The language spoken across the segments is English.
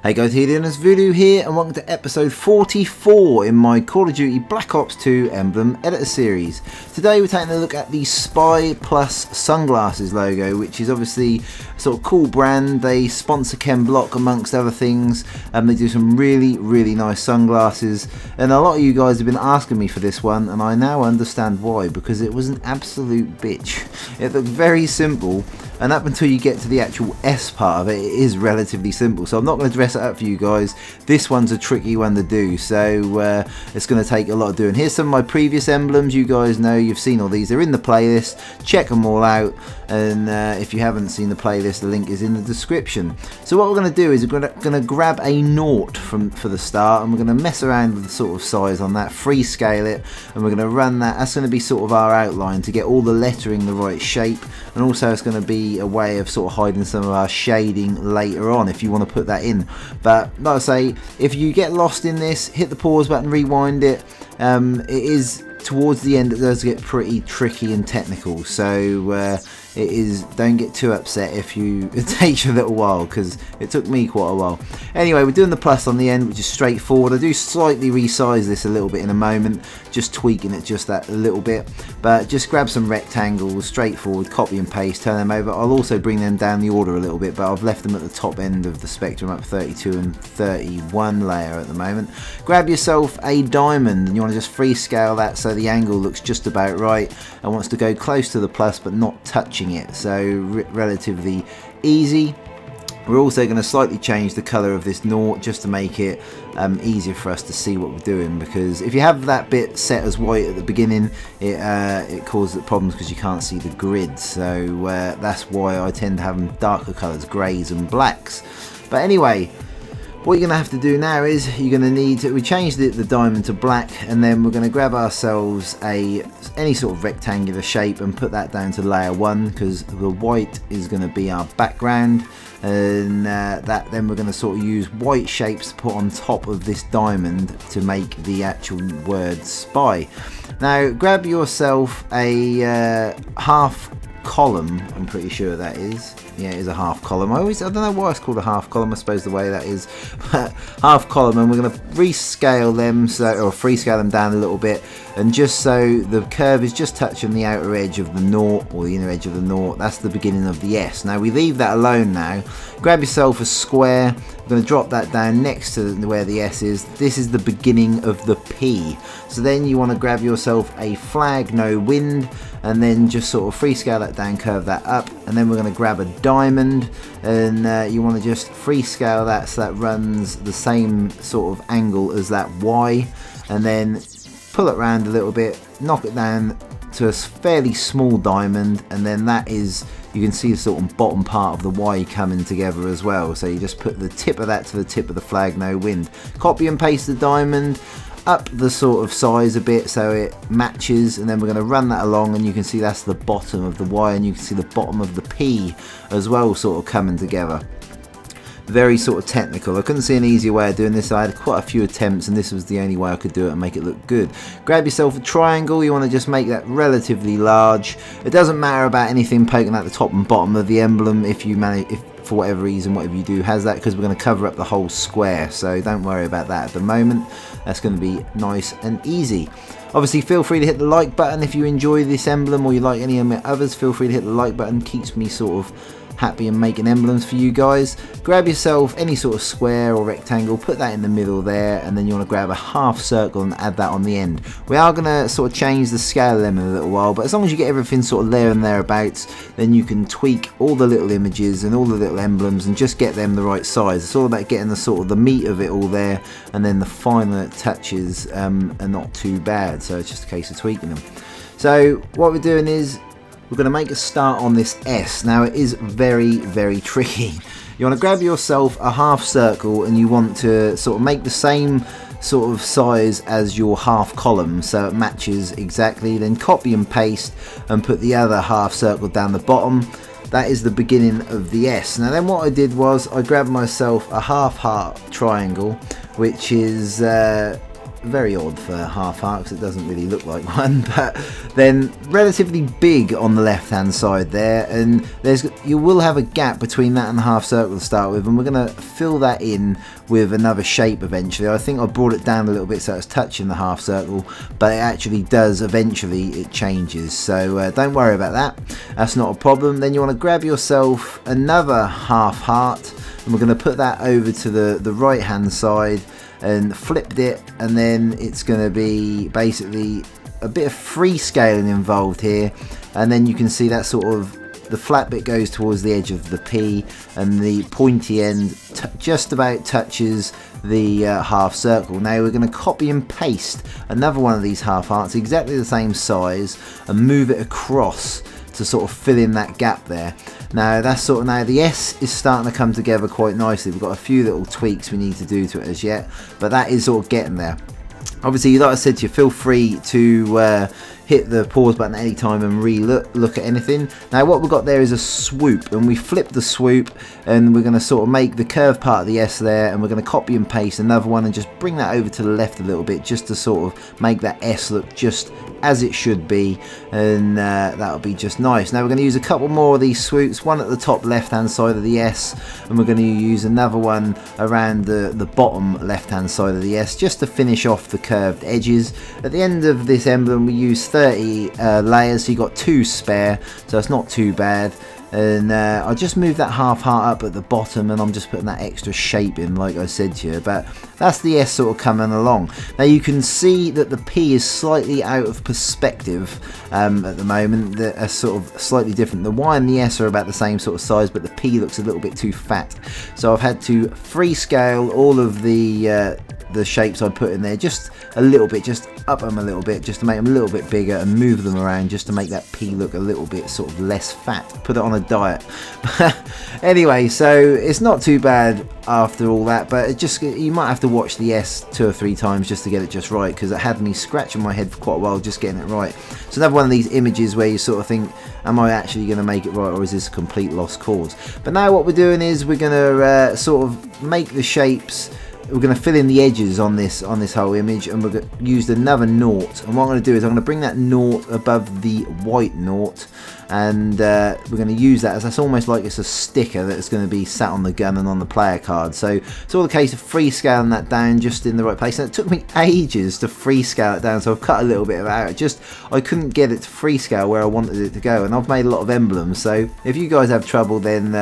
Hey guys, how you doing? It's Voodoo here and welcome to episode 44 in my Call of Duty Black Ops 2 Emblem editor series. Today we're taking a look at the Spy Plus sunglasses logo, which is obviously a sort of cool brand. They sponsor Ken Block amongst other things, and they do some really nice sunglasses, and a lot of you guys have been asking me for this one, and I now understand why, because it was an absolute bitch. It looked very simple, and up until you get to the actual S part of it, it is relatively simple. So I'm not going to dress it up for you guys. This one's a tricky one to do, so it's going to take a lot of doing. Here's some of my previous emblems. You guys know, you've seen all these. They're in the playlist. Check them all out. And if you haven't seen the playlist, the link is in the description. So what we're going to do is we're going to grab a naught for the start, and we're going to mess around with the sort of size on that, free scale it, and we're going to run that. That's going to be sort of our outline to get all the lettering the right shape, and also it's going to be a way of sort of hiding some of our shading later on if you want to put that in. But like I say, if you get lost in this, hit the pause button, rewind it. It is towards the end, it does get pretty tricky and technical, so it is, don't get too upset if it takes you a little while, because it took me quite a while. Anyway, we're doing the plus on the end, which is straightforward. I do slightly resize this a little bit in a moment, just tweaking it just that a little bit, but just grab some rectangles, straightforward, copy and paste, turn them over. I'll also bring them down the order a little bit, but I've left them at the top end of the spectrum, up 32 and 31 layer at the moment. Grab yourself a diamond, and you want to just free scale that so the angle looks just about right, and wants to go close to the plus but not touching it, so relatively easy. We're also going to slightly change the colour of this naught just to make it easier for us to see what we're doing, because if you have that bit set as white at the beginning, it causes problems because you can't see the grid. So that's why I tend to have them darker colours, greys and blacks. But anyway, what you're going to have to do now is you're going to need to, we changed the diamond to black, and then we're going to grab ourselves any sort of rectangular shape and put that down to layer 1, because the white is going to be our background, and then we're going to sort of use white shapes to put on top of this diamond to make the actual word spy. Now grab yourself a half column, I'm pretty sure that is. Yeah, it is a half column. I don't know why it's called a half column, I suppose the way that is. Half column, and we're going to rescale them, or free scale them down a little bit, and just so the curve is just touching the outer edge of the naught, or the inner edge of the naught, that's the beginning of the S. Now we leave that alone now. Grab yourself a square. I'm going to drop that down next to where the S is. This is the beginning of the P. So then you want to grab yourself a flag, no wind, and then just sort of free scale that down, curve that up, and then we're going to grab a diamond, and you want to just free scale that so that runs the same sort of angle as that Y, and then pull it around a little bit, knock it down to a fairly small diamond, and then that is, you can see the sort of bottom part of the Y coming together as well. So you just put the tip of that to the tip of the flag, no wind. Copy and paste the diamond, up the sort of size a bit so it matches, and then we're going to run that along, and you can see that's the bottom of the Y, and you can see the bottom of the P as well sort of coming together. Very sort of technical. I couldn't see an easier way of doing this. I had quite a few attempts, and this was the only way I could do it and make it look good. Grab yourself a triangle. You want to just make that relatively large. It doesn't matter about anything poking at the top and bottom of the emblem if you manage, if for whatever reason whatever you do has that, because we're going to cover up the whole square, so don't worry about that at the moment. That's going to be nice and easy. Obviously feel free to hit the like button if you enjoy this emblem, or you like any of my others. Feel free to hit the like button, keeps me sort of happy and making emblems for you guys. Grab yourself any sort of square or rectangle, put that in the middle there, and then you want to grab a half circle and add that on the end. We are going to sort of change the scale of them in a little while, but as long as you get everything sort of there and thereabouts, then you can tweak all the little images and all the little emblems and just get them the right size. It's all about getting the sort of the meat of it all there, and then the final touches are not too bad, so it's just a case of tweaking them. So what we're doing is we're going to make a start on this S. Now it is very tricky. You want to grab yourself a half circle, and you want to sort of make the same sort of size as your half column so it matches exactly. Then copy and paste and put the other half circle down the bottom. That is the beginning of the S. Now then what I did was I grabbed myself a half heart triangle, which is very odd for half heart because it doesn't really look like one, but then relatively big on the left hand side there, and you will have a gap between that and the half circle to start with, and we're going to fill that in with another shape eventually. I think I brought it down a little bit so it's touching the half circle, but it actually does eventually, it changes, so don't worry about that, that's not a problem. Then you want to grab yourself another half heart, and we're going to put that over to the right hand side and flipped it, and then it's going to be basically a bit of free scaling involved here, and then you can see that sort of the flat bit goes towards the edge of the P, and the pointy end just about touches the half circle. Now we're going to copy and paste another one of these half hearts exactly the same size and move it across to sort of fill in that gap there. Now that's sort of, now the S is starting to come together quite nicely. We've got a few little tweaks we need to do to it as yet, but that is sort of getting there. Obviously, like I said to you, feel free to hit the pause button at any time and look at anything. Now what we've got there is a swoop, and we flip the swoop, and we're going to sort of make the curved part of the S there, and we're going to copy and paste another one and just bring that over to the left a little bit, just to sort of make that S look just as it should be, and that'll be just nice. Now we're going to use a couple more of these swoops, one at the top left hand side of the S, and we're going to use another one around the bottom left hand side of the S, just to finish off the curved edges. At the end of this emblem we use 30 layers, so you got 2 spare, so it's not too bad. And I just moved that half heart up at the bottom, and I'm just putting that extra shape in like I said to you, but that's the S sort of coming along. Now you can see that the P is slightly out of perspective at the moment. They're sort of slightly different. The Y and the S are about the same sort of size, but the P looks a little bit too fat, so I've had to free scale all of the shapes I put in there just a little bit, just up them a little bit, just to make them a little bit bigger, and move them around just to make that P look a little bit sort of less fat. Put it on a diet. Anyway, so it's not too bad after all that, but it just, you might have to watch the S 2 or 3 times just to get it just right, because it had me scratching my head for quite a while just getting it right. So another one of these images where you sort of think, am I actually going to make it right, or is this a complete lost cause? But now what we're doing is we're going to sort of make the shapes. We're going to fill in the edges on this whole image, and we're going to use another naught. And what I'm going to do is I'm going to bring that naught above the white naught, and we're going to use that as, that's almost like it's a sticker that's going to be sat on the gun and on the player card. So it's all a case of free scaling that down just in the right place, and it took me ages to free scale it down, so I've cut a little bit of it out. Just, I couldn't get it to free scale where I wanted it to go, and I've made a lot of emblems, so if you guys have trouble, then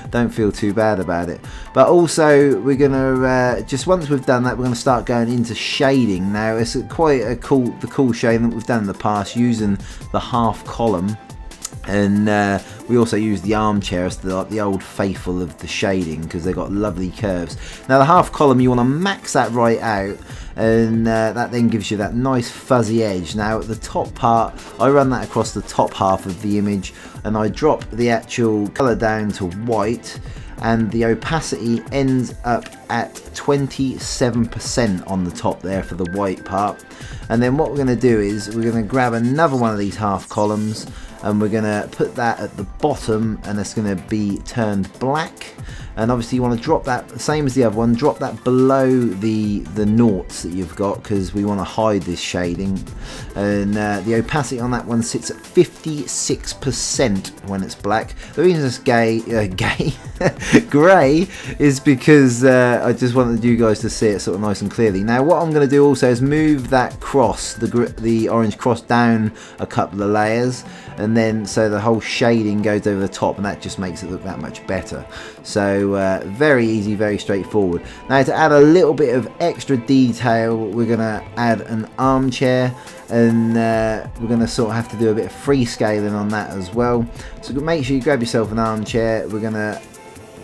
don't feel too bad about it. But also we're going to just, once we've done that, we're going to start going into shading. Now it's quite a cool shading that we've done in the past using the half column, and we also use the armchair as the old faithful of the shading, because they've got lovely curves. Now the half column, you want to max that right out, and that then gives you that nice fuzzy edge. Now at the top part, I run that across the top half of the image, and I drop the actual colour down to white, and the opacity ends up at 27% on the top there for the white part. And then what we're going to do is we're going to grab another one of these half columns, and we're going to put that at the bottom, and it's going to be turned black. And obviously you want to drop that, same as the other one, drop that below the noughts that you've got, because we want to hide this shading. And the opacity on that one sits at 56% when it's black. The reason it's grey is because I just wanted you guys to see it sort of nice and clearly. Now what I'm going to do also is move that cross, the orange cross, down a couple of layers, and then so the whole shading goes over the top, and that just makes it look that much better. So very easy, very straightforward. Now to add a little bit of extra detail, we're going to add an armchair, and we're going to sort of have to do a bit of free scaling on that as well. So make sure you grab yourself an armchair. We're going to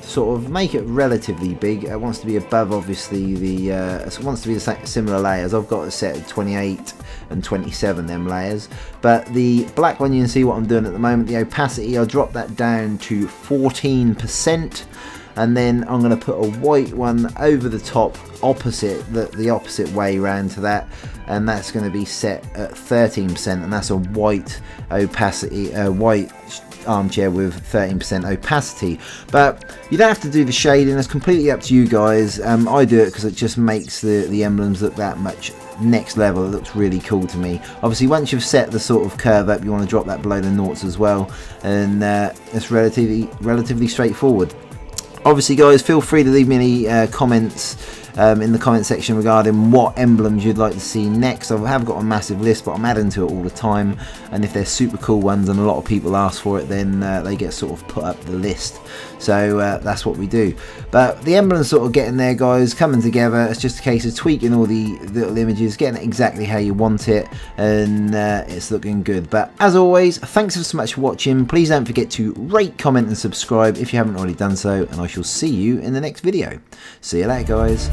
sort of make it relatively big. It wants to be above, obviously, it wants to be the similar layers. I've got it set at 28 and 27 them layers, but the black one, you can see what I'm doing at the moment. The opacity, I'll drop that down to 14%, and then I'm going to put a white one over the top, opposite the opposite way round to that, and that's going to be set at 13%, and that's a white opacity, white armchair with 13% opacity. But you don't have to do the shading, it's completely up to you guys. I do it because it just makes the emblems look that much next level. It looks really cool to me. Obviously once you've set the sort of curve up, you want to drop that below the noughts as well, and it's relatively straightforward. Obviously guys, feel free to leave me any comments in the comment section regarding what emblems you'd like to see next. I have got a massive list, but I'm adding to it all the time, and if they're super cool ones and a lot of people ask for it, then they get sort of put up the list. So that's what we do. But the emblem's sort of getting there guys, coming together. It's just a case of tweaking all the little images, getting it exactly how you want it, and it's looking good. But as always, thanks so much for watching. Please don't forget to rate, comment and subscribe if you haven't already done so, and I shall see you in the next video. See you later guys.